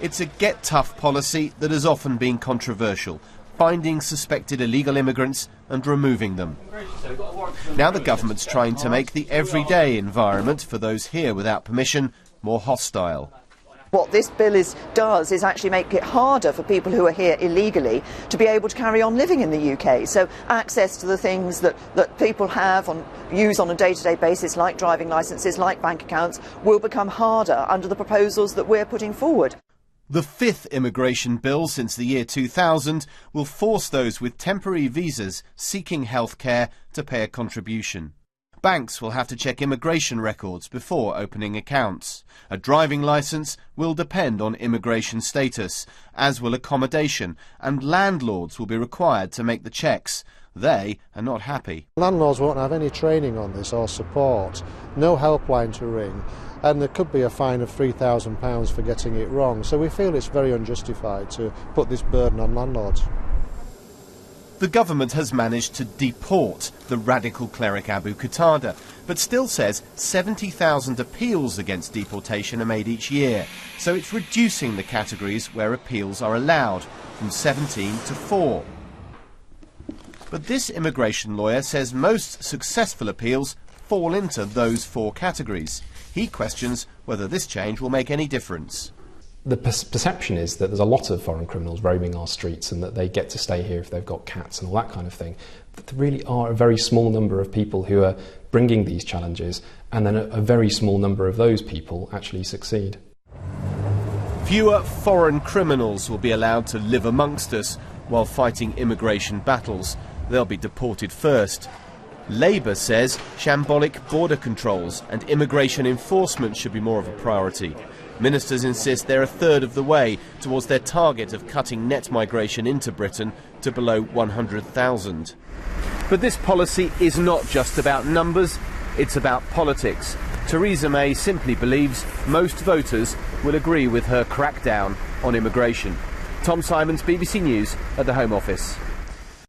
It's a get-tough policy that has often been controversial, finding suspected illegal immigrants and removing them. Now the government's trying to make the everyday environment for those here without permission more hostile. What this bill does is actually make it harder for people who are here illegally to be able to carry on living in the UK. So access to the things that people use on a day-to-day basis, like driving licences, like bank accounts, will become harder under the proposals that we're putting forward. The fifth immigration bill since the year 2000 will force those with temporary visas seeking health care to pay a contribution. Banks will have to check immigration records before opening accounts. A driving licence will depend on immigration status, as will accommodation, and landlords will be required to make the checks. They are not happy. Landlords won't have any training on this or support, no helpline to ring, and there could be a fine of £3,000 for getting it wrong. So we feel it's very unjustified to put this burden on landlords. The government has managed to deport the radical cleric Abu Qatada, but still says 70,000 appeals against deportation are made each year. So it's reducing the categories where appeals are allowed, from 17 to 4. But this immigration lawyer says most successful appeals fall into those 4 categories. He questions whether this change will make any difference. The perception is that there's a lot of foreign criminals roaming our streets and that they get to stay here if they've got cats and all that kind of thing. But there really are a very small number of people who are bringing these challenges, and then a very small number of those people actually succeed. Fewer foreign criminals will be allowed to live amongst us while fighting immigration battles. They'll be deported first. Labour says shambolic border controls and immigration enforcement should be more of a priority. Ministers insist they're a third of the way towards their target of cutting net migration into Britain to below 100,000. But this policy is not just about numbers, it's about politics. Theresa May simply believes most voters will agree with her crackdown on immigration. Tom Simons, BBC News at the Home Office.